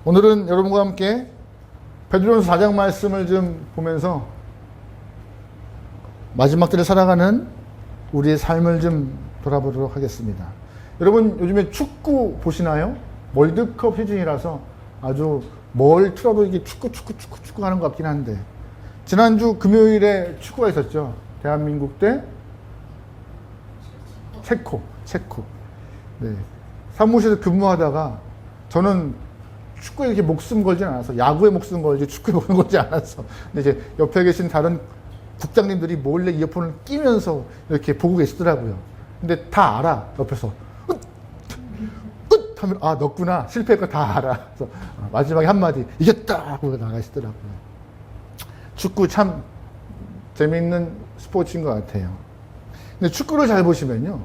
오늘은 여러분과 함께 베드로전서 4장 말씀을 좀 보면서 마지막 때를 살아가는 우리의 삶을 좀 돌아보도록 하겠습니다. 여러분 요즘에 축구 보시나요? 월드컵 시즌이라서 아주 뭘 틀어도 이게 축구 하는 것 같긴 한데, 지난주 금요일에 축구가 있었죠. 대한민국 대 체코. 네. 사무실에서 근무하다가 저는 축구에 이렇게 목숨 걸진 않았어. 야구에 목숨 걸지 축구에 목숨 걸지 않았어. 근데 이제 옆에 계신 다른 국장님들이 몰래 이어폰을 끼면서 이렇게 보고 계시더라고요. 근데 다 알아. 옆에서 하면 아 넣었구나. 실패했고 다 알아. 그래서 마지막에 한마디 이겼다 하고 나가시더라고요. 축구 참 재미있는 스포츠인 것 같아요. 근데 축구를 잘 보시면요,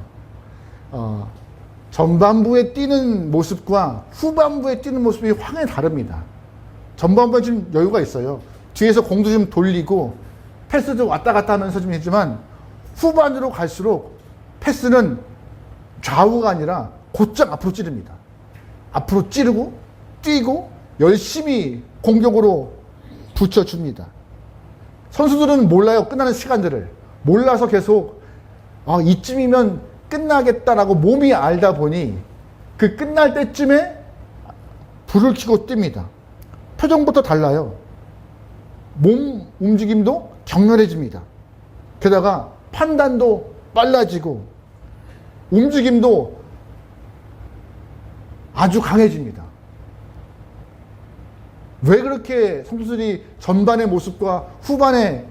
전반부에 뛰는 모습과 후반부에 뛰는 모습이 확연히 다릅니다. 전반부에 좀 여유가 있어요. 뒤에서 공도 좀 돌리고 패스도 왔다 갔다 하면서 좀 했지만, 후반으로 갈수록 패스는 좌우가 아니라 곧장 앞으로 찌릅니다. 앞으로 찌르고 뛰고 열심히 공격으로 붙여줍니다. 선수들은 몰라요. 끝나는 시간들을 몰라서 계속 이쯤이면 끝나겠다라고 몸이 알다 보니 그 끝날 때쯤에 불을 켜고 뜁니다. 표정부터 달라요. 몸 움직임도 격렬해집니다. 게다가 판단도 빨라지고 움직임도 아주 강해집니다. 왜 그렇게 선수들이 전반의 모습과 후반의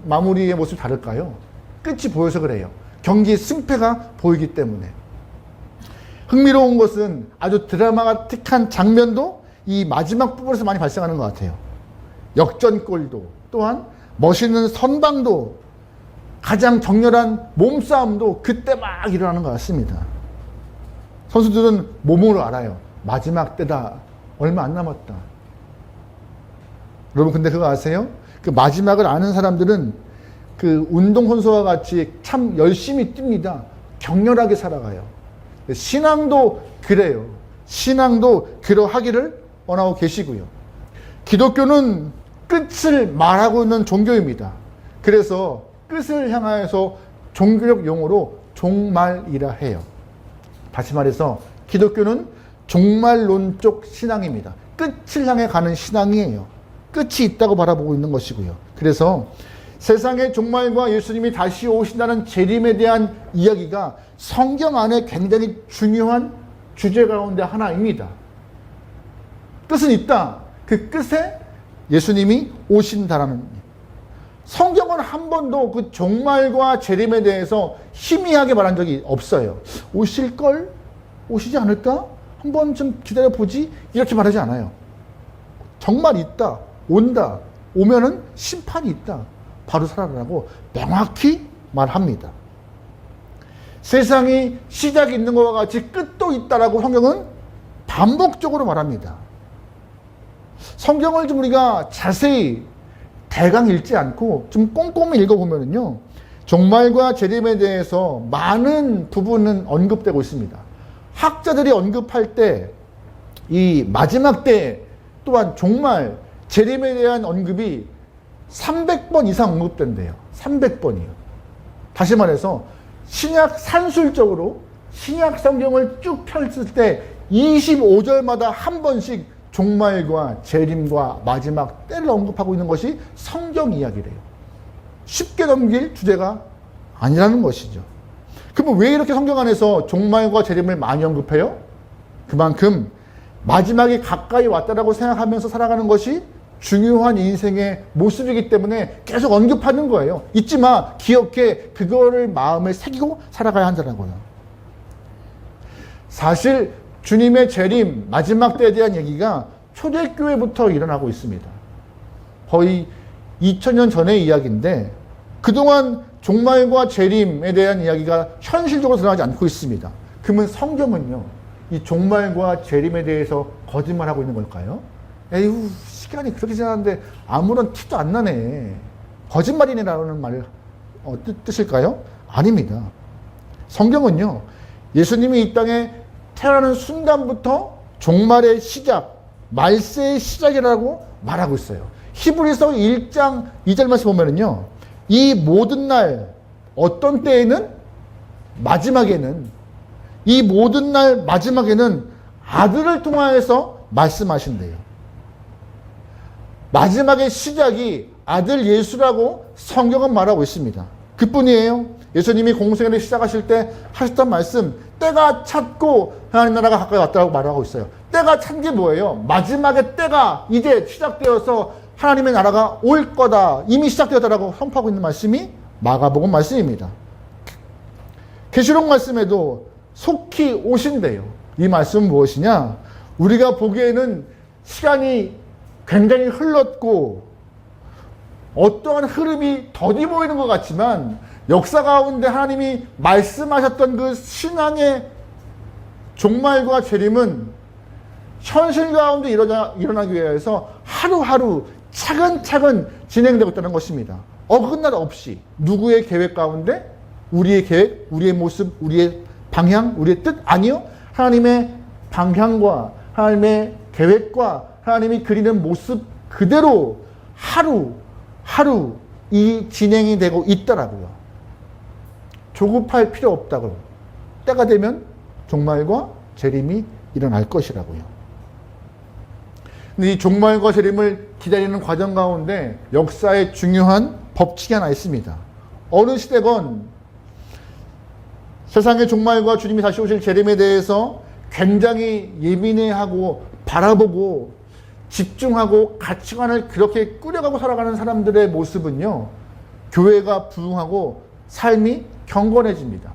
마무리의 모습이 다를까요? 끝이 보여서 그래요. 경기 승패가 보이기 때문에. 흥미로운 것은 아주 드라마틱한 장면도 이 마지막 부분에서 많이 발생하는 것 같아요. 역전골도, 또한 멋있는 선방도, 가장 격렬한 몸싸움도 그때 막 일어나는 것 같습니다. 선수들은 몸으로 알아요. 마지막 때다. 얼마 안 남았다. 여러분 근데 그거 아세요? 그 마지막을 아는 사람들은 그 운동선수와 같이 참 열심히 뜁니다. 격렬하게 살아가요. 신앙도 그래요. 신앙도 그러하기를 원하고 계시고요. 기독교는 끝을 말하고 있는 종교입니다. 그래서 끝을 향하여서 종교적 용어로 종말이라 해요. 다시 말해서 기독교는 종말론적 신앙입니다. 끝을 향해 가는 신앙이에요. 끝이 있다고 바라보고 있는 것이고요. 그래서 세상의 종말과 예수님이 다시 오신다는 재림에 대한 이야기가 성경 안에 굉장히 중요한 주제 가운데 하나입니다. 끝은 있다. 그 끝에 예수님이 오신다라는. 성경은 한 번도 그 종말과 재림에 대해서 희미하게 말한 적이 없어요. 오실걸? 오시지 않을까? 한번 좀 기다려보지? 이렇게 말하지 않아요. 정말 있다. 온다. 오면은 심판이 있다. 바로 살아나라고 명확히 말합니다. 세상이 시작이 있는 것과 같이 끝도 있다라고 성경은 반복적으로 말합니다. 성경을 좀 우리가 자세히 대강 읽지 않고 좀 꼼꼼히 읽어보면요, 종말과 재림에 대해서 많은 부분은 언급되고 있습니다. 학자들이 언급할 때 이 마지막 때 또한 종말, 재림에 대한 언급이 300번 이상 언급된대요. 300번이요. 다시 말해서 신약 산술적으로 신약 성경을 쭉 펼칠 때 25절마다 한 번씩 종말과 재림과 마지막 때를 언급하고 있는 것이 성경 이야기래요. 쉽게 넘길 주제가 아니라는 것이죠. 그럼 왜 이렇게 성경 안에서 종말과 재림을 많이 언급해요? 그만큼 마지막이 가까이 왔다라고 생각하면서 살아가는 것이 중요한 인생의 모습이기 때문에 계속 언급하는 거예요. 잊지 마, 기억해, 그거를 마음에 새기고 살아가야 한다고요. 사실 주님의 재림, 마지막 때에 대한 얘기가 초대교회부터 일어나고 있습니다. 거의 2000년 전의 이야기인데 그동안 종말과 재림에 대한 이야기가 현실적으로 드러나지 않고 있습니다. 그러면 성경은요, 이 종말과 재림에 대해서 거짓말하고 있는 걸까요? 에휴, 시간이 그렇게 지났는데 아무런 티도 안 나네. 거짓말이네라는 말 뜻일까요? 아닙니다. 성경은요, 예수님이 이 땅에 태어나는 순간부터 종말의 시작, 말세의 시작이라고 말하고 있어요. 히브리서 1장 2절 말씀 보면은요, 이 모든 날, 어떤 때에는, 마지막에는, 이 모든 날 마지막에는 아들을 통하여서 말씀하신대요. 마지막의 시작이 아들 예수라고 성경은 말하고 있습니다. 그뿐이에요. 예수님이 공생애를 시작하실 때 하셨던 말씀, 때가 찼고 하나님 나라가 가까이 왔다고 말하고 있어요. 때가 찬 게 뭐예요? 마지막의 때가 이제 시작되어서 하나님의 나라가 올 거다, 이미 시작되었다라고 선포하고 있는 말씀이 마가복음 말씀입니다. 계시록 말씀에도 속히 오신대요. 이 말씀은 무엇이냐? 우리가 보기에는 시간이 굉장히 흘렀고 어떠한 흐름이 더디 보이는 것 같지만 역사 가운데 하나님이 말씀하셨던 그 신앙의 종말과 재림은 현실 가운데 일어나기 위해서 하루하루 차근차근 진행되고 있다는 것입니다. 어긋날 없이 누구의 계획 가운데 우리의 계획, 우리의 모습, 우리의 방향, 우리의 뜻? 아니요. 하나님의 방향과 하나님의 계획과 하나님이 그리는 모습 그대로 하루 이 진행이 되고 있더라고요. 조급할 필요 없다고. 때가 되면 종말과 재림이 일어날 것이라고요. 근데 이 종말과 재림을 기다리는 과정 가운데 역사의 중요한 법칙이 하나 있습니다. 어느 시대건 세상의 종말과 주님이 다시 오실 재림에 대해서 굉장히 예민해하고 바라보고 집중하고 가치관을 그렇게 꾸려가고 살아가는 사람들의 모습은요, 교회가 부흥하고 삶이 경건해집니다.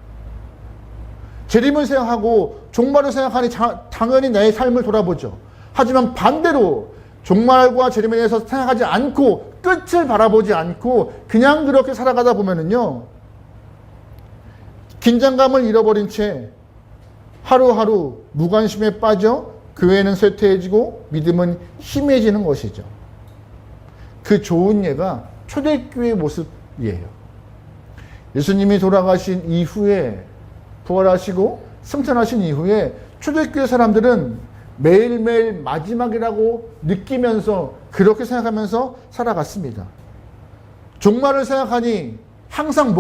재림을 생각하고 종말을 생각하니 당연히 내 삶을 돌아보죠. 하지만 반대로 종말과 재림에 대해서 생각하지 않고 끝을 바라보지 않고 그냥 그렇게 살아가다 보면은요, 긴장감을 잃어버린 채 하루하루 무관심에 빠져 교회는 쇠퇴해지고 믿음은 희미해지는 것이죠. 그 좋은 예가 초대교회의 모습이에요. 예수님이 돌아가신 이후에, 부활하시고 승천하신 이후에 초대교회 사람들은 매일매일 마지막이라고 느끼면서 그렇게 생각하면서 살아갔습니다. 종말을 생각하니 항상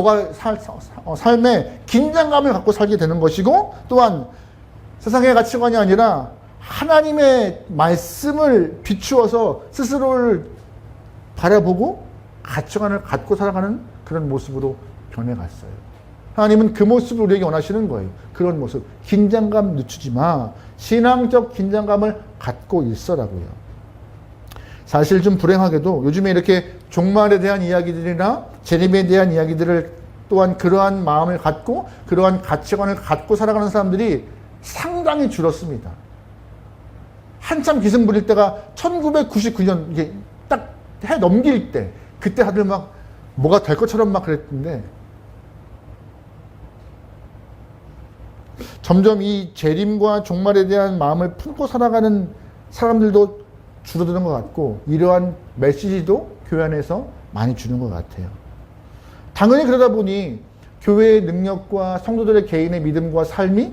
삶에 긴장감을 갖고 살게 되는 것이고, 또한 세상의 가치관이 아니라 하나님의 말씀을 비추어서 스스로를 바라보고 가치관을 갖고 살아가는 그런 모습으로 변해갔어요. 하나님은 그 모습을 우리에게 원하시는 거예요. 그런 모습. 긴장감 늦추지 마. 신앙적 긴장감을 갖고 있어라고요. 사실 좀 불행하게도 요즘에 이렇게 종말에 대한 이야기들이나 재림에 대한 이야기들을 또한 그러한 마음을 갖고 그러한 가치관을 갖고 살아가는 사람들이 상당히 줄었습니다. 한참 기승 부릴 때가 1999년 이게 딱 해 넘길 때, 그때 다들 막 뭐가 될 것처럼 막 그랬는데, 점점 이 재림과 종말에 대한 마음을 품고 살아가는 사람들도 줄어드는 것 같고, 이러한 메시지도 교회 안에서 많이 주는 것 같아요. 당연히 그러다 보니 교회의 능력과 성도들의 개인의 믿음과 삶이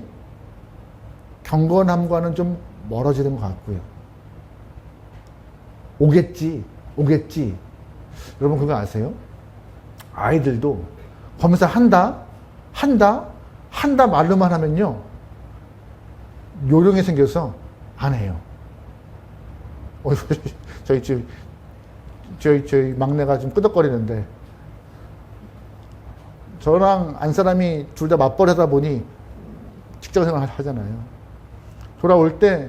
경건함과는 좀 멀어지는 것 같고요. 오겠지. 여러분 그거 아세요? 아이들도 검사한다 말로만 하면요, 요령이 생겨서 안 해요. 저희 막내가 좀 끄덕거리는데, 저랑 안 사람이 둘 다 맞벌이 하다 보니 직장생활 하잖아요. 돌아올 때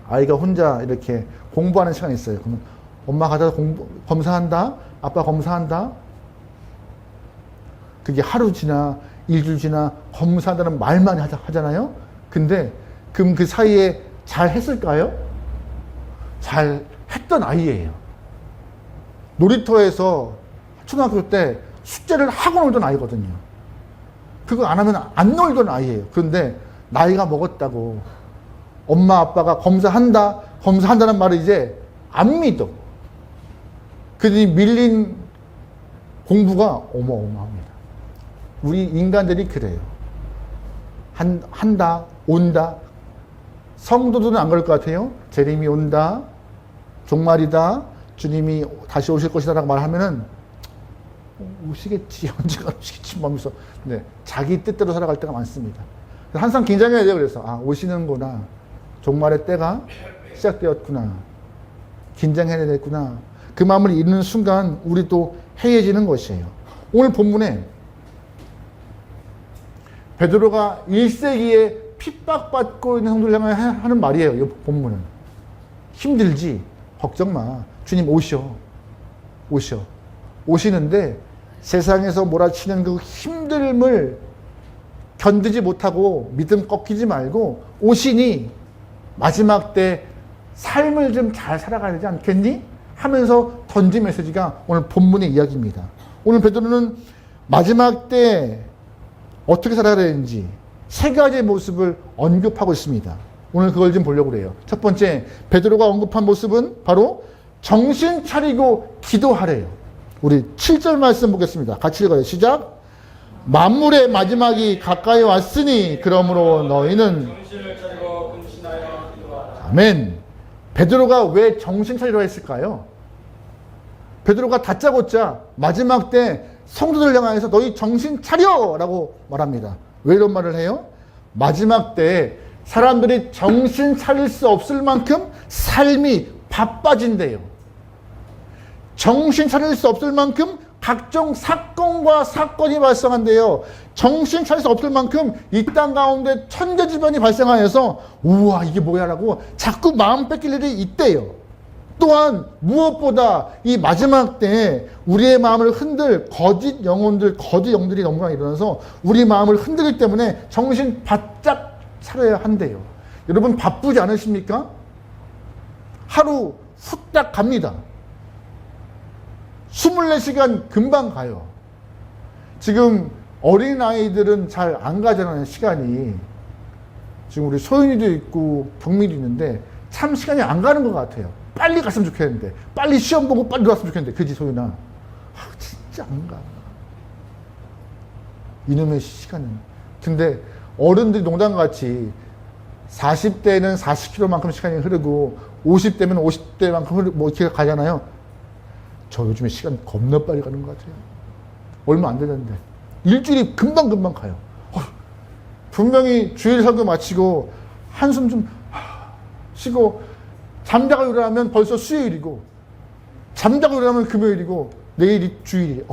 아이가 혼자 이렇게 공부하는 시간이 있어요. 그러면 엄마 가다 검사한다, 아빠 검사한다. 그게 하루 지나 일주일 지나 검사한다는 말만 하잖아요. 근데 그럼 그 사이에 잘 했을까요? 잘 했던 아이예요. 놀이터에서 초등학교 때 숙제를 하고 놀던 아이거든요. 그거 안 하면 안 놀던 아이예요. 그런데 나이가 먹었다고 엄마 아빠가 검사한다는 말을 이제 안 믿어. 그러니 밀린 공부가 어마어마합니다. 우리 인간들이 그래요. 한다, 온다, 성도들은 안 그럴 것 같아요. 재림이 온다. 종말이다. 주님이 다시 오실 것이다 라고 말하면은 오시겠지. 언젠가 오시겠지. 하면서 네, 자기 뜻대로 살아갈 때가 많습니다. 항상 긴장해야 돼요. 그래서 오시는구나. 종말의 때가 시작되었구나. 긴장해야 되겠구나. 그 마음을 잃는 순간 우리 또 해이해지는 것이에요. 오늘 본문에 베드로가 1세기에 핍박받고 있는 성도를 향해 하는 말이에요. 이 본문은. 힘들지? 걱정 마. 주님 오셔. 오시는데 세상에서 몰아치는 그 힘듦을 견디지 못하고 믿음 꺾이지 말고 오시니 마지막 때 삶을 좀 잘 살아가야 되지 않겠니? 하면서 던진 메시지가 오늘 본문의 이야기입니다. 오늘 베드로는 마지막 때 어떻게 살아야 되는지 세 가지의 모습을 언급하고 있습니다. 오늘 그걸 좀 보려고 해요. 첫 번째, 베드로가 언급한 모습은 바로 정신 차리고 기도하래요. 우리 7절 말씀 보겠습니다. 같이 읽어요. 시작. 만물의 마지막이 가까이 왔으니 그러므로 너희는 정신을 차리고 근신하여 기도하라. 아멘. 베드로가 왜 정신 차리려 했을까요? 베드로가 다짜고짜 마지막 때 성도들 향해서 너희 정신 차려! 라고 말합니다. 왜 이런 말을 해요? 마지막 때 사람들이 정신 차릴 수 없을 만큼 삶이 바빠진대요. 정신 차릴 수 없을 만큼 각종 사건과 사건이 발생한대요. 정신 차릴 수 없을 만큼 이 땅 가운데 천재지변이 발생하여서 우와 이게 뭐야 라고 자꾸 마음 뺏길 일이 있대요. 또한 무엇보다 이 마지막 때에 우리의 마음을 흔들 거짓 영들이 너무나 일어나서 우리 마음을 흔들기 때문에 정신 바짝 차려야 한대요. 여러분 바쁘지 않으십니까? 하루 후딱 갑니다. 24시간 금방 가요. 지금 어린아이들은 잘 안 가잖아요, 시간이. 지금 우리 소윤이도 있고 경민이도 있는데 참 시간이 안 가는 것 같아요. 빨리 갔으면 좋겠는데, 빨리 시험 보고 빨리 들어왔으면 좋겠는데, 그지, 소윤아? 진짜 안 가. 이놈의 시간은. 근데 어른들이 농담같이 40대는 40km만큼 시간이 흐르고 50대면 50대만큼 이렇게 가잖아요. 저 요즘에 시간 겁나 빨리 가는 것 같아요. 얼마 안 되는데. 일주일이 금방금방 가요. 분명히 주일 설교 마치고 한숨 좀 쉬고 잠자고 일어나면 벌써 수요일이고 잠자고 일어나면 금요일이고 내일이 주일이에요.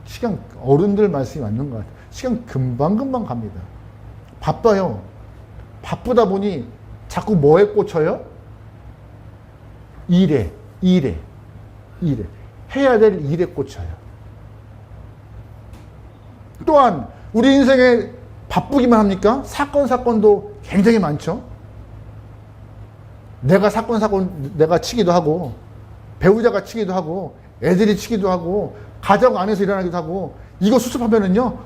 시간 어른들 말씀이 맞는 것 같아요. 시간 금방금방 갑니다. 바빠요. 바쁘다 보니 자꾸 뭐에 꽂혀요? 일에 해야 될 일에 꽂혀요. 또한 우리 인생에 바쁘기만 합니까? 사건도 굉장히 많죠. 내가 내가 치기도 하고 배우자가 치기도 하고 애들이 치기도 하고 가정 안에서 일어나기도 하고 이거 수습하면은요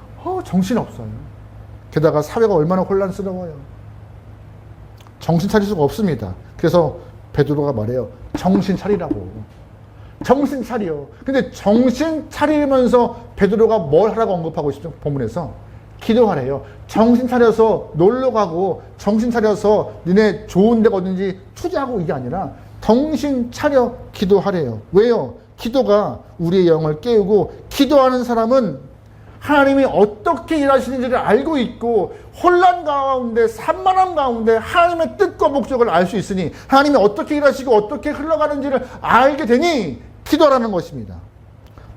정신없어요. 게다가 사회가 얼마나 혼란스러워요. 정신 차릴 수가 없습니다. 그래서 베드로가 말해요. 정신 차리라고. 정신 차려. 근데 정신 차리면서 베드로가 뭘 하라고 언급하고 있죠? 본문에서 기도하래요. 정신 차려서 놀러 가고 정신 차려서 니네 좋은 데가 어딘지 투자하고 이게 아니라 정신 차려 기도하래요. 왜요? 기도가 우리의 영을 깨우고 기도하는 사람은 하나님이 어떻게 일하시는지를 알고 있고 혼란 가운데 산만함 가운데 하나님의 뜻과 목적을 알 수 있으니 하나님이 어떻게 일하시고 어떻게 흘러가는지를 알게 되니 기도하라는 것입니다.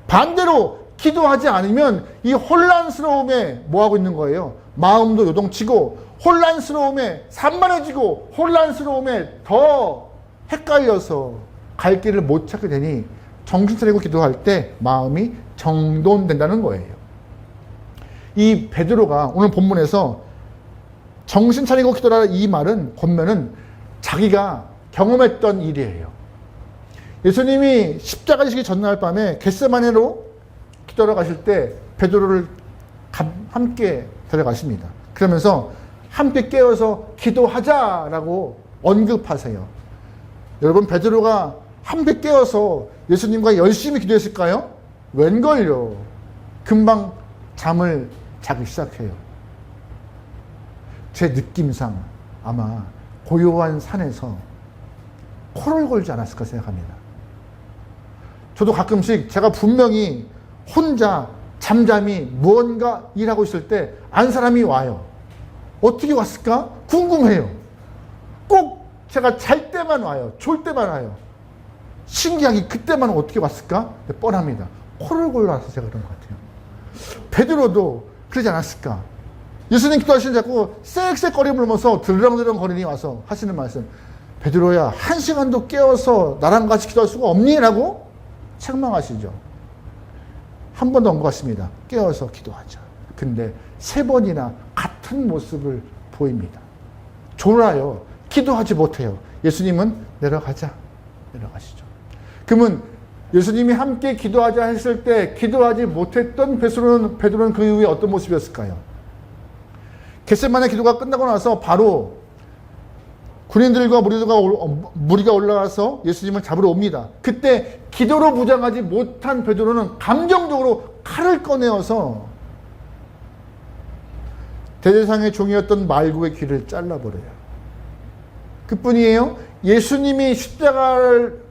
반대로 기도하지 않으면 이 혼란스러움에 뭐하고 있는 거예요? 마음도 요동치고 혼란스러움에 산만해지고 혼란스러움에 더 헷갈려서 갈 길을 못 찾게 되니 정신 차리고 기도할 때 마음이 정돈된다는 거예요. 이 베드로가 오늘 본문에서 정신 차리고 기도하라 이 말은 권면은 자기가 경험했던 일이에요. 예수님이 십자가 지시기 전날 밤에 겟세마네로 기도하러 가실 때 베드로를 함께 데려가십니다. 그러면서 함께 깨어서 기도하자라고 언급하세요. 여러분 베드로가 함께 깨어서 예수님과 열심히 기도했을까요? 웬걸요. 금방 잠을 자기 시작해요. 제 느낌상 아마 고요한 산에서 코를 골지 않았을까 생각합니다. 저도 가끔씩 제가 분명히 혼자 잠잠히 무언가 일하고 있을 때 안 사람이 와요. 어떻게 왔을까? 궁금해요. 꼭 제가 잘 때만 와요. 졸 때만 와요. 신기하게 그때만 어떻게 왔을까? 뻔합니다. 코를 골라서 제가 그런 것 같아요. 베드로도 그러지 않았을까? 예수님 기도하시는 자꾸 쌕쌕거리 물면서 들렁들렁 거리니 와서 하시는 말씀. 베드로야, 1시간도 깨어서 나랑 같이 기도할 수가 없니? 라고 책망하시죠. 한 번 더 온 것 같습니다. 깨어서 기도하자. 근데 3번이나 같은 모습을 보입니다. 졸아요. 기도하지 못해요. 예수님은 내려가자. 내려가시죠. 그러면 예수님이 함께 기도하자 했을 때 기도하지 못했던 베드로는 그 이후에 어떤 모습이었을까요? 겟세마네 기도가 끝나고 나서 바로 군인들과 무리가 올라가서 예수님을 잡으러 옵니다. 그때 기도로 무장하지 못한 베드로는 감정적으로 칼을 꺼내어서 대제사장의 종이었던 말구의 귀를 잘라버려요. 그뿐이에요. 예수님이 십자가를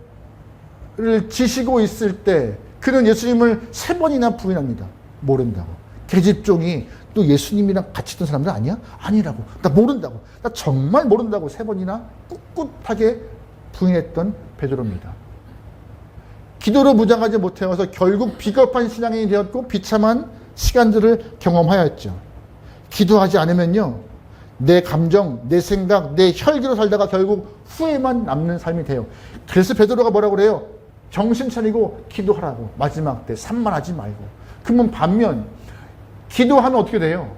지시고 있을 때 그는 예수님을 3번이나 부인합니다. 모른다고. 계집종이 또 예수님이랑 같이 있던 사람들 아니야? 아니라고. 나 모른다고. 나 정말 모른다고 3번이나 꿋꿋하게 부인했던 베드로입니다. 기도로 무장하지 못해서 결국 비겁한 신앙인이 되었고 비참한 시간들을 경험하였죠. 기도하지 않으면요, 내 감정, 내 생각, 내 혈기로 살다가 결국 후회만 남는 삶이 돼요. 그래서 베드로가 뭐라고 그래요? 정신 차리고 기도하라고. 마지막 때 산만하지 말고. 그러면 반면 기도하면 어떻게 돼요?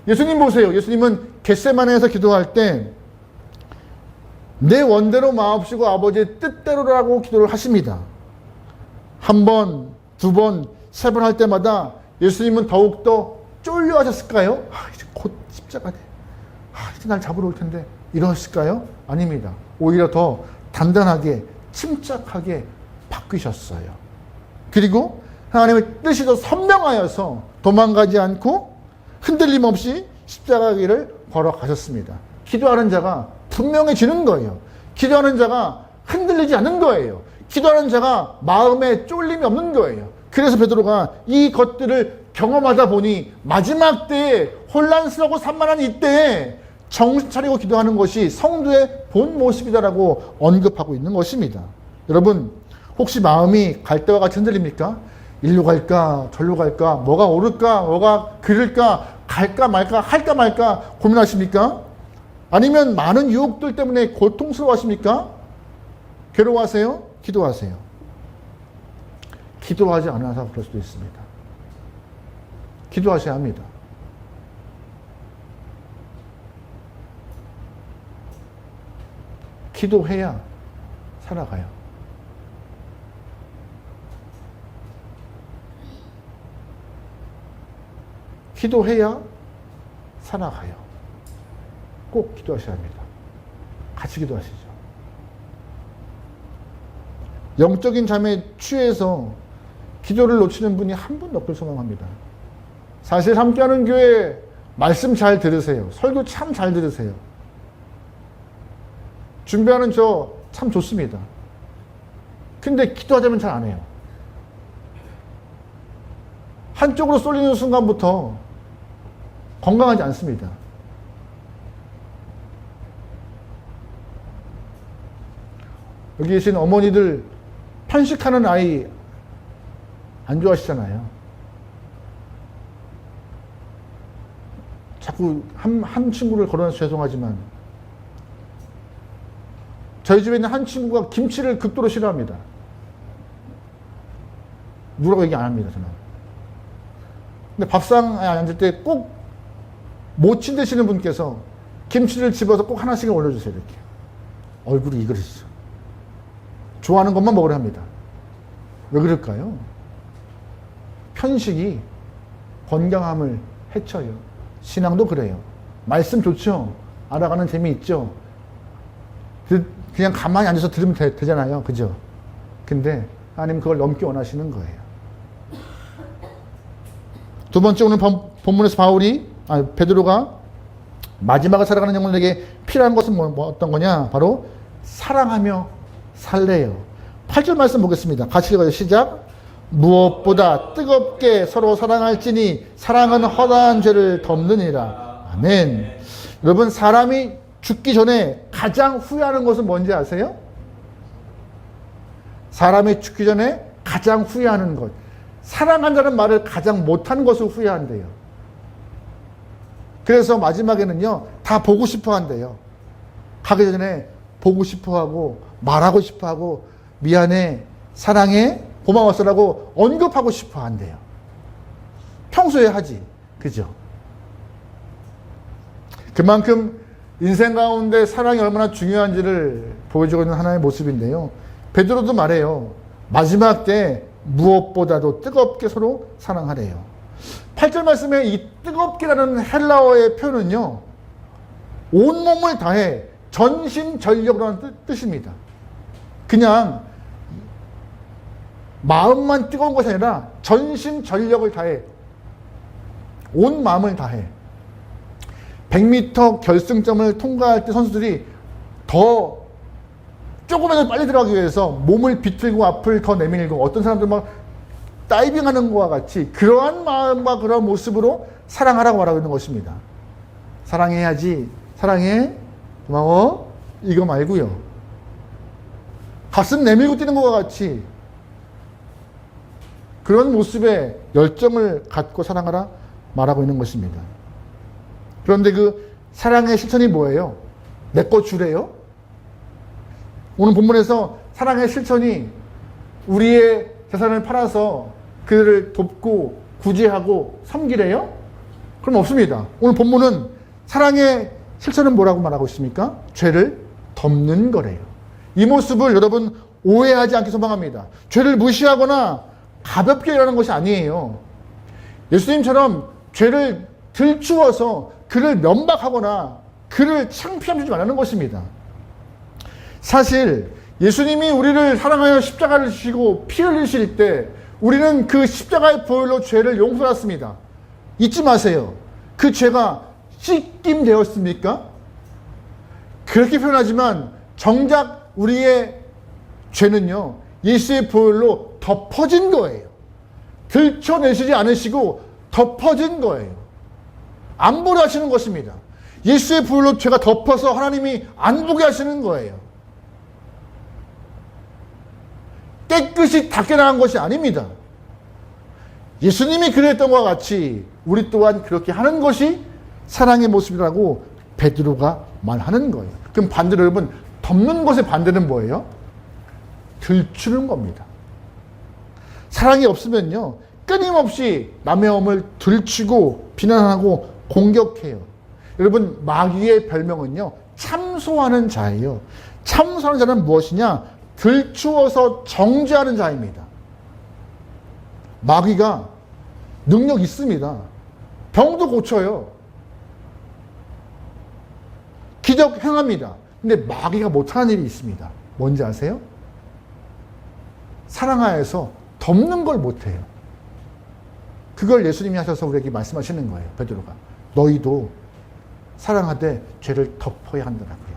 예수님 보세요. 예수님은 겟세마네에서 기도할 때 내 원대로 마옵시고 아버지의 뜻대로라고 기도를 하십니다. 1번, 2번, 3번 할 때마다 예수님은 더욱더 쫄려 하셨을까요? 이제 곧 십자가네. 이제 날 잡으러 올 텐데. 이러실까요? 아닙니다. 오히려 더 단단하게, 침착하게 바뀌셨어요. 그리고 하나님의 뜻이 더 선명하여서 도망가지 않고 흔들림 없이 십자가 길을 걸어가셨습니다. 기도하는 자가 분명해지는 거예요. 기도하는 자가 흔들리지 않는 거예요. 기도하는 자가 마음에 쫄림이 없는 거예요. 그래서 베드로가 이 것들을 경험하다 보니 마지막 때에 혼란스럽고 산만한 이때에 정신 차리고 기도하는 것이 성도의 본 모습이다라고 언급하고 있는 것입니다. 여러분, 혹시 마음이 갈 때와 같이 흔들립니까? 일로 갈까 절로 갈까, 뭐가 옳을까 뭐가 그를까, 갈까 말까 할까 말까 고민하십니까? 아니면 많은 유혹들 때문에 고통스러워하십니까? 괴로워하세요? 기도하세요. 기도하지 않아서 그럴 수도 있습니다. 기도하셔야 합니다. 기도해야 살아가요. 기도해야 살아가요. 꼭 기도하셔야 합니다. 같이 기도하시죠. 영적인 잠에 취해서 기도를 놓치는 분이 한 분도 없을 소망합니다. 사실 함께하는 교회 말씀 잘 들으세요. 설교 참 잘 들으세요. 준비하는 저 참 좋습니다. 근데 기도하자면 잘 안 해요. 한쪽으로 쏠리는 순간부터 건강하지 않습니다. 여기 계신 어머니들 편식하는 아이 안 좋아하시잖아요. 자꾸 한 친구를 거론해서 죄송하지만 저희 집에 있는 한 친구가 김치를 극도로 싫어합니다. 누구라고 얘기 안 합니다, 저는. 근데 밥상에 앉을 때 꼭 모친 되시는 분께서 김치를 집어서 꼭 하나씩은 올려주세요, 이렇게. 얼굴이 이 그릇이죠. 좋아하는 것만 먹으려 합니다. 왜 그럴까요? 편식이 건강함을 해쳐요. 신앙도 그래요. 말씀 좋죠? 알아가는 재미 있죠? 그냥 가만히 앉아서 들으면 되잖아요. 그죠? 근데 하나님 그걸 넘기 원하시는 거예요. 두 번째, 오늘 본문에서 베드로가 마지막을 살아가는 영혼에게 필요한 것은 어떤 거냐? 바로 사랑하며 살래요. 8절 말씀 보겠습니다. 같이 읽어요. 시작. 무엇보다 뜨겁게 서로 사랑할지니 사랑은 허다한 죄를 덮느니라. 아멘. 여러분, 사람이 죽기 전에 가장 후회하는 것은 뭔지 아세요? 사람이 죽기 전에 가장 후회하는 것. 사랑한다는 말을 가장 못한 것을 후회한대요. 그래서 마지막에는요, 다 보고 싶어 한대요. 가기 전에 보고 싶어 하고, 말하고 싶어 하고, 미안해, 사랑해, 고마웠어라고 언급하고 싶어 한대요. 평소에 하지. 그죠? 그만큼 인생 가운데 사랑이 얼마나 중요한지를 보여주고 있는 하나의 모습인데요. 베드로도 말해요. 마지막 때 무엇보다도 뜨겁게 서로 사랑하래요. 8절 말씀에 이 뜨겁게라는 헬라어의 표현은요, 온몸을 다해 전심전력이라는 뜻입니다. 그냥 마음만 뜨거운 것이 아니라 전심전력을 다해, 온 마음을 다해. 100m 결승점을 통과할 때 선수들이 더 조금이라도 빨리 들어가기 위해서 몸을 비틀고 앞을 더 내밀고, 어떤 사람들은 막 다이빙하는 것과 같이 그러한 마음과 그러한 모습으로 사랑하라고 말하고 있는 것입니다. 사랑해야지, 사랑해, 고마워, 이거 말고요. 가슴 내밀고 뛰는 것과 같이 그런 모습에 열정을 갖고 사랑하라 말하고 있는 것입니다. 그런데 그 사랑의 실천이 뭐예요? 내 거 주래요? 오늘 본문에서 사랑의 실천이 우리의 재산을 팔아서 그들을 돕고 구제하고 섬기래요? 그럼 없습니다. 오늘 본문은 사랑의 실천은 뭐라고 말하고 있습니까? 죄를 덮는 거래요. 이 모습을 여러분 오해하지 않기 소망합니다. 죄를 무시하거나 가볍게 일하는 것이 아니에요. 예수님처럼 죄를 들추어서 그를 면박하거나 그를 창피함 주지 말라는 것입니다. 사실 예수님이 우리를 사랑하여 십자가를 지시고 피 흘리실 때 우리는 그 십자가의 보혈로 죄를 용서받았습니다. 잊지 마세요. 그 죄가 씻김 되었습니까? 그렇게 표현하지만 정작 우리의 죄는요, 예수의 보혈로 덮어진 거예요. 들춰내시지 않으시고 덮어진 거예요. 안 보게 하시는 것입니다. 예수의 보혈로 죄가 덮어서 하나님이 안 보게 하시는 거예요. 깨끗이 닦여 나간 것이 아닙니다. 예수님이 그랬던 것과 같이 우리 또한 그렇게 하는 것이 사랑의 모습이라고 베드로가 말하는 거예요. 그럼 반대로 여러분, 덮는 것의 반대는 뭐예요? 들추는 겁니다. 사랑이 없으면요, 끊임없이 남의 엄을 들추고 비난하고 공격해요. 여러분, 마귀의 별명은요, 참소하는 자예요. 참소하는 자는 무엇이냐? 들추어서 정죄하는 자입니다. 마귀가 능력 있습니다. 병도 고쳐요. 기적 행합니다. 근데 마귀가 못하는 일이 있습니다. 뭔지 아세요? 사랑하여서 덮는 걸 못해요. 그걸 예수님이 하셔서 우리에게 말씀하시는 거예요. 베드로가. 너희도 사랑하되 죄를 덮어야 한다고요.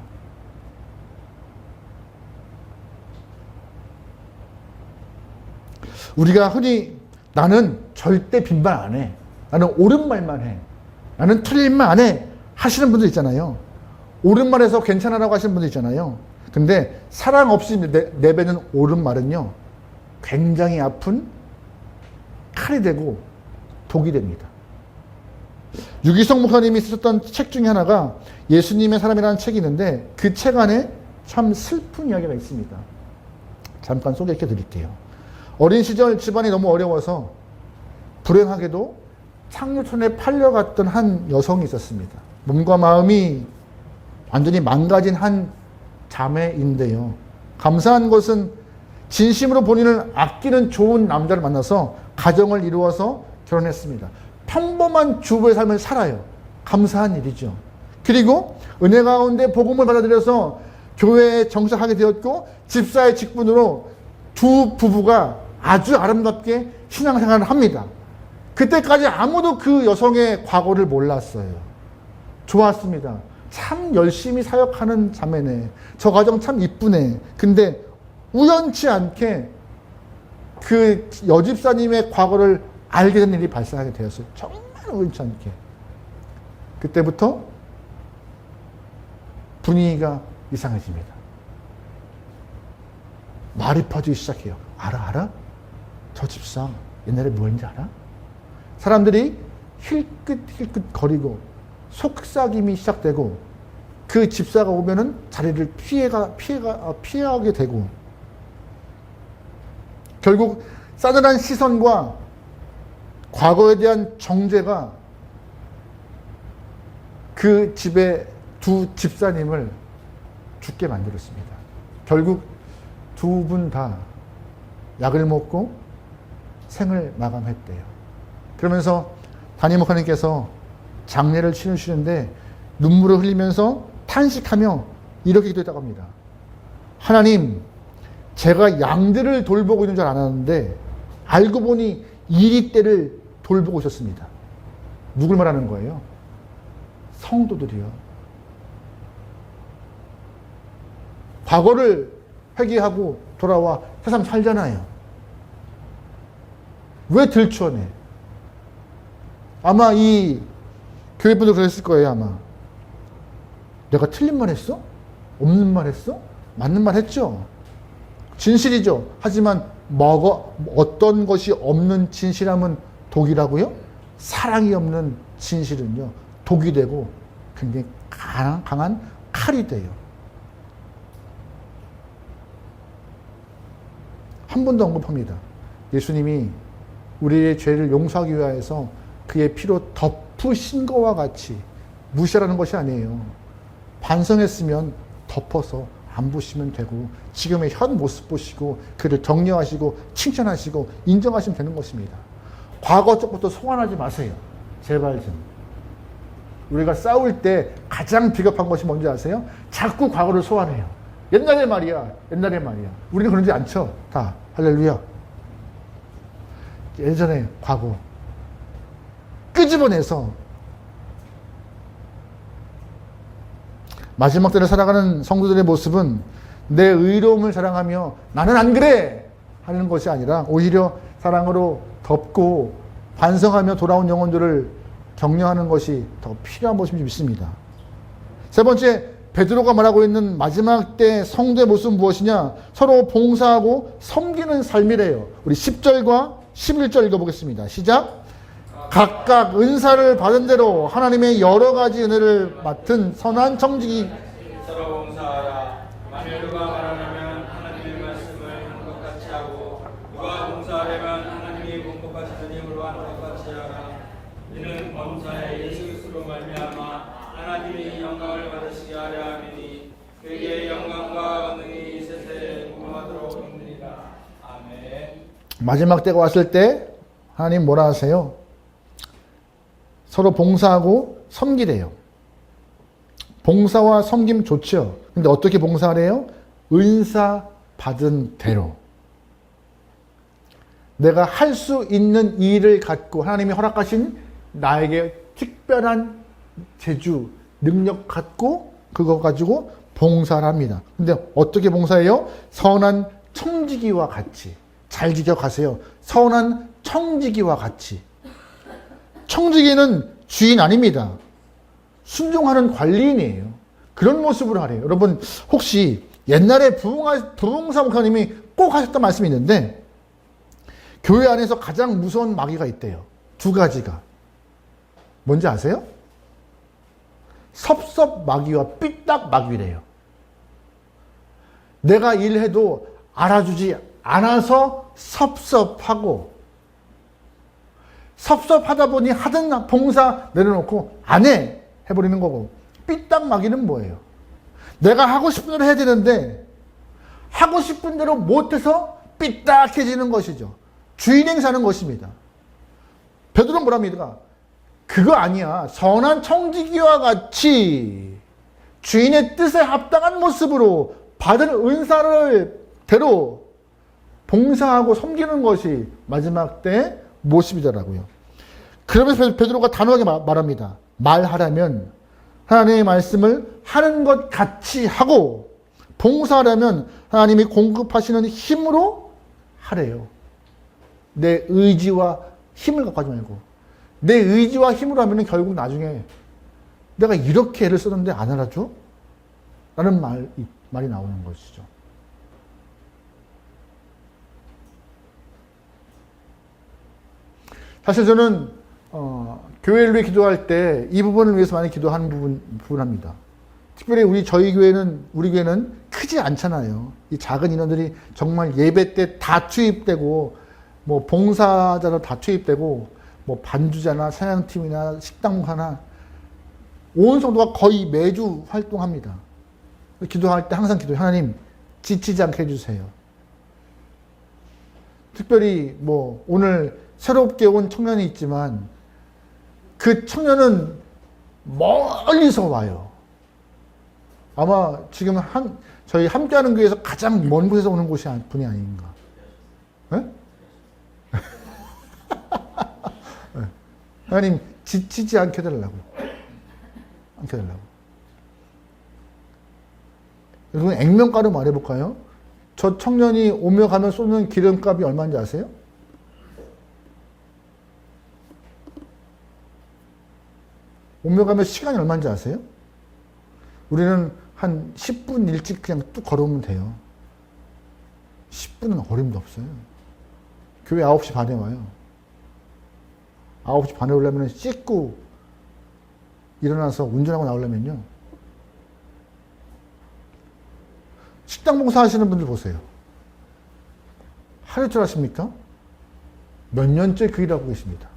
우리가 흔히 나는 절대 빈말 안 해. 나는 옳은 말만 해. 나는 틀린 말 안 해. 하시는 분들 있잖아요. 옳은 말에서 괜찮아라고 하시는 분들 있잖아요. 근데 사랑 없이 내뱉는 옳은 말은요, 굉장히 아픈 칼이 되고 독이 됩니다. 유기성 목사님이 쓰셨던 책 중에 하나가 예수님의 사람이라는 책이 있는데 그 책 안에 참 슬픈 이야기가 있습니다. 잠깐 소개해 드릴게요. 어린 시절 집안이 너무 어려워서 불행하게도 창녀촌에 팔려갔던 한 여성이 있었습니다. 몸과 마음이 완전히 망가진 한 자매인데요. 감사한 것은 진심으로 본인을 아끼는 좋은 남자를 만나서 가정을 이루어서 결혼했습니다. 평범한 주부의 삶을 살아요. 감사한 일이죠. 그리고 은혜 가운데 복음을 받아들여서 교회에 정착하게 되었고 집사의 직분으로 두 부부가 아주 아름답게 신앙생활을 합니다. 그때까지 아무도 그 여성의 과거를 몰랐어요. 좋았습니다. 참 열심히 사역하는 자매네. 저 가정 참 이쁘네. 근데 우연치 않게 그 여집사님의 과거를 알게 된 일이 발생하게 되었어요. 정말 우연치 않게. 그때부터 분위기가 이상해집니다. 말이 퍼지기 시작해요. 알아? 저 집사 옛날에 뭐 했는지 알아? 사람들이 힐끗힐끗 거리고 속삭임이 시작되고 그 집사가 오면은 자리를 피하게 되고 결국 싸늘한 시선과 과거에 대한 정죄가 그 집의 두 집사님을 죽게 만들었습니다. 결국 두 분 다 약을 먹고 생을 마감했대요. 그러면서 담임 목사님께서 장례를 치르시는데 눈물을 흘리면서 탄식하며 이렇게 기도했다고 합니다. 하나님, 제가 양들을 돌보고 있는 줄 알았는데 알고 보니 이리떼를 돌보고 있었습니다. 누굴 말하는 거예요? 성도들이요. 과거를 회개하고 돌아와 세상 살잖아요. 왜 들추어내? 아마 이 교회분들 그랬을 거예요. 아마 내가 틀린 말 했어? 없는 말 했어? 맞는 말 했죠. 진실이죠. 하지만 어떤 것이 없는 진실함은 독이라고요? 사랑이 없는 진실은요 독이 되고 굉장히 강한 칼이 돼요. 한 번 더 언급합니다. 예수님이 우리의 죄를 용서하기 위하여서 그의 피로 덮으신 것과 같이 무시하라는 것이 아니에요. 반성했으면 덮어서 안 보시면 되고 지금의 현 모습 보시고 그를 격려하시고 칭찬하시고 인정하시면 되는 것입니다. 과거 쪽부터 소환하지 마세요. 제발 좀. 우리가 싸울 때 가장 비겁한 것이 뭔지 아세요? 자꾸 과거를 소환해요. 옛날에 말이야. 우리는 그러지 않죠. 다 할렐루야. 예전에 과거 끄집어내서 마지막 때를 살아가는 성도들의 모습은 내 의로움을 자랑하며 나는 안 그래 하는 것이 아니라 오히려 사랑으로 덮고 반성하며 돌아온 영혼들을 격려하는 것이 더 필요한 모습이 있습니다. 세 번째, 베드로가 말하고 있는 마지막 때 성도의 모습은 무엇이냐? 서로 봉사하고 섬기는 삶이래요. 우리 10절과 11절 읽어보겠습니다. 시작. 각각 은사를 받은 대로 하나님의 여러 가지 은혜를 맡은 선한 청지기 서로 봉사하라. 만일 누가 말하려면 하나님의 말씀을 한 것 같이 하고 누가 봉사하려면 하나님이 공급하시는 힘으로 하는 것 같이 하라. 이는 범사에 예수 그리스도로 말미암아 하나님이 영광을 받으시게 하려 함이니 그에게 영광과 권능이 세세에 무궁하도록 있느니라. 아멘. 마지막 때가 왔을 때 하나님 뭐라 하세요? 서로 봉사하고 섬기래요. 봉사와 섬김 좋죠. 근데 어떻게 봉사하래요? 은사 받은 대로. 내가 할 수 있는 일을 갖고 하나님이 허락하신 나에게 특별한 재주, 능력 갖고 그거 가지고 봉사를 합니다. 근데 어떻게 봉사해요? 선한 청지기와 같이. 잘 지켜가세요. 선한 청지기와 같이. 청지기는 주인 아닙니다. 순종하는 관리인이에요. 그런 모습으로 하래요. 여러분 혹시 옛날에 부흥사 목사님이 꼭 하셨던 말씀이 있는데 교회 안에서 가장 무서운 마귀가 있대요. 두 가지가. 뭔지 아세요? 섭섭 마귀와 삐딱 마귀래요. 내가 일해도 알아주지 않아서 섭섭하고 섭섭하다 보니 하던 봉사 내려놓고 안 해버리는 거고 삐딱 마귀는 뭐예요? 내가 하고 싶은 대로 해야 되는데 하고 싶은 대로 못해서 삐딱해지는 것이죠. 주인 행사하는 것입니다. 베드로는 뭐랍니까? 그거 아니야. 선한 청지기와 같이 주인의 뜻에 합당한 모습으로 받은 은사를 대로 봉사하고 섬기는 것이 마지막 때 모습이더라고요. 그러면서 베드로가 단호하게 말합니다. 말하라면 하나님의 말씀을 하는 것 같이 하고 봉사하려면 하나님이 공급하시는 힘으로 하래요. 내 의지와 힘을 갖고 하지 말고 내 의지와 힘으로 하면 결국 나중에 내가 이렇게 애를 썼는데 안 알아줘? 라는 말이 나오는 것이죠. 사실 저는 교회를 위해 기도할 때 이 부분을 위해서 많이 기도하는 부분합니다. 특별히 우리 교회는 크지 않잖아요. 이 작은 인원들이 정말 예배 때 다 투입되고 뭐 봉사자로 다 투입되고 뭐 반주자나 찬양팀이나 식당하나 온 성도가 거의 매주 활동합니다. 기도할 때 항상 기도해요. 하나님 지치지 않게 해주세요. 특별히 뭐 오늘 새롭게 온 청년이 있지만 그 청년은 멀리서 와요. 아마 지금 저희 함께하는 교회에서 가장 먼 곳에서 오는 분이 아닌가. 네? 하나님 지치지 않게 해달라고. 여러분 액면가로 말해볼까요? 저 청년이 오며 가며 쏘는 기름값이 얼마인지 아세요? 오며 가며 시간이 얼마인지 아세요? 우리는 한 10분 일찍 그냥 뚝 걸어오면 돼요. 10분은 어림도 없어요. 교회 9시 반에 와요. 9시 반에 오려면 씻고 일어나서 운전하고 나오려면요. 식당 봉사 하시는 분들 보세요. 하루 줄 아십니까? 몇 년째 그 일을 하고 계십니다.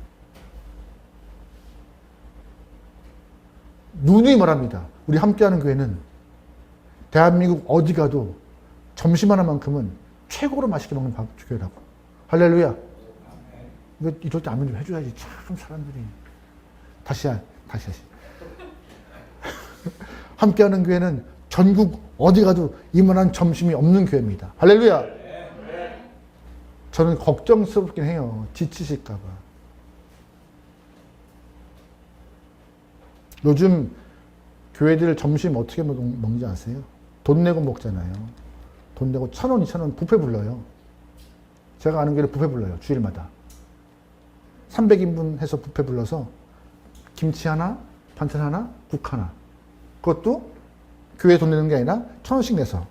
누누이 말합니다. 우리 함께하는 교회는 대한민국 어디 가도 점심 하나만큼은 최고로 맛있게 먹는 교회라고. 할렐루야. 이럴 때 아멘 좀 해줘야지. 참 사람들이. 다시. 함께하는 교회는 전국 어디 가도 이만한 점심이 없는 교회입니다. 할렐루야. 저는 걱정스럽긴 해요. 지치실까 봐. 요즘 교회들 점심 어떻게 먹는지 아세요? 돈 내고 먹잖아요. 돈 내고 1,000원, 2,000원 뷔페 불러요. 제가 아는 교회를 뷔페 불러요. 주일마다. 300인분 해서 뷔페 불러서 김치 하나, 반찬 하나, 국 하나. 그것도 교회 돈 내는 게 아니라 1,000원씩 내서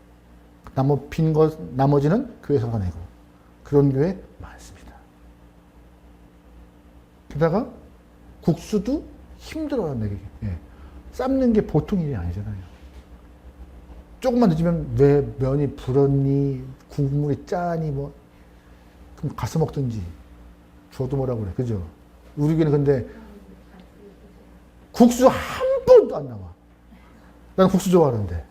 나머지는 교회에서 다 내고. 그런 교회 많습니다. 게다가 국수도 힘들어요, 내기. 예. 삶는 게 보통 일이 아니잖아요. 조금만 늦으면 왜 면이 불었니, 국물이 짜니, 뭐. 그럼 가서 먹든지. 줘도 뭐라고 그래. 그죠? 우리 교회는 근데 국수 한 번도 안 나와. 난 국수 좋아하는데.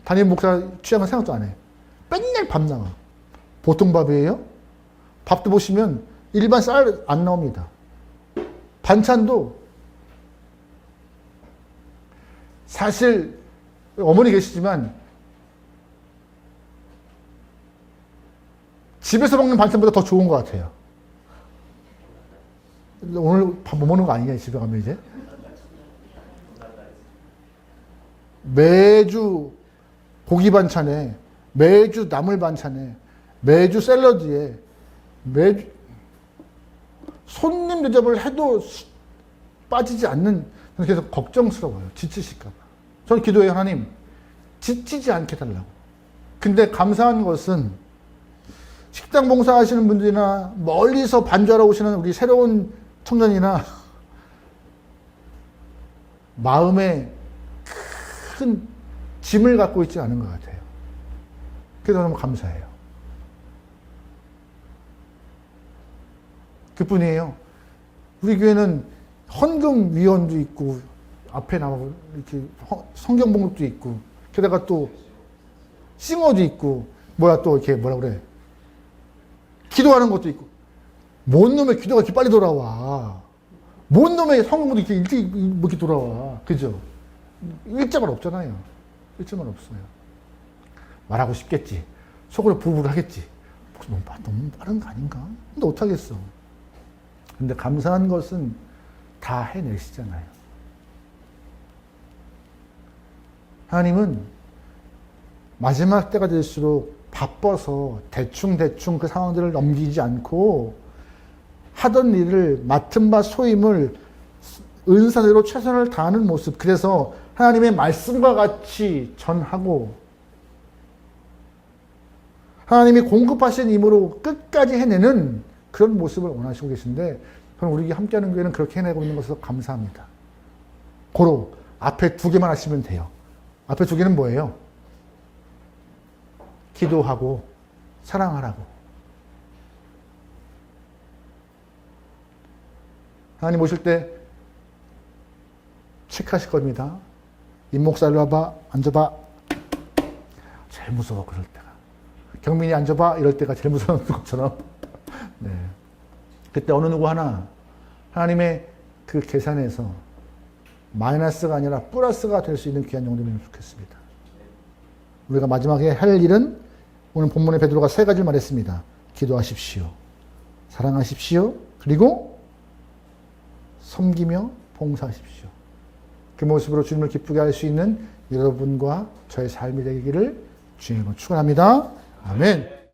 담임 목사 취향은 생각도 안 해. 맨날 밥 나와. 보통 밥이에요? 밥도 보시면 일반 쌀 안 나옵니다. 반찬도 사실 어머니 계시지만 집에서 먹는 반찬보다 더 좋은 것 같아요. 오늘 밥 못 먹는 거 아니냐, 집에 가면 이제? 매주 고기 반찬에, 매주 나물 반찬에, 매주 샐러드에, 매주 손님 대접을 해도 빠지지 않는, 그래서 걱정스러워요. 지치실까 봐. 저는 기도해요. 하나님, 지치지 않게 해달라고. 근데 감사한 것은 식당 봉사하시는 분들이나 멀리서 반주하러 오시는 우리 새로운 청년이나 마음에 큰 짐을 갖고 있지 않은 것 같아요. 그래서 너무 감사해요. 그뿐이에요. 우리 교회는 헌금위원도 있고 앞에 나오고 이렇게 성경 봉독도 있고 게다가 또 싱어도 있고 또 이렇게 뭐라 그래 기도하는 것도 있고 뭔 놈의 기도가 이렇게 빨리 돌아와. 뭔 놈의 성경도 이렇게 일찍 이렇게 돌아와. 그죠? 일자가 없잖아요. 일자가 없어요. 말하고 싶겠지. 속으로 부부를 하겠지. 너무 빠른 거 아닌가? 근데 어떡하겠어. 근데 감사한 것은 다 해내시잖아요. 하나님은 마지막 때가 될수록 바빠서 대충 그 상황들을 넘기지 않고 하던 일을 맡은 바 소임을 은사대로 최선을 다하는 모습, 그래서 하나님의 말씀과 같이 전하고 하나님이 공급하신 힘으로 끝까지 해내는 그런 모습을 원하시고 계신데, 저는 우리 함께하는 교회는 그렇게 해내고 있는 것으로 감사합니다. 고로 앞에 2개만 하시면 돼요. 앞에 2개는 뭐예요? 기도하고 사랑하라고. 하나님 오실 때 체크하실 겁니다. 임목사 일로 와봐, 앉아봐. 제일 무서워 그럴 때가. 경민이 앉아봐 이럴 때가 제일 무서운 것처럼. 네. 그때 어느 누구 하나 하나님의 그 계산에서 마이너스가 아니라 플러스가 될 수 있는 귀한 영혼들이면 좋겠습니다. 우리가 마지막에 할 일은 오늘 본문에 베드로가 3가지를 말했습니다. 기도하십시오. 사랑하십시오. 그리고 섬기며 봉사하십시오. 그 모습으로 주님을 기쁘게 할 수 있는 여러분과 저의 삶이 되기를 주님으로 축원합니다. 아멘.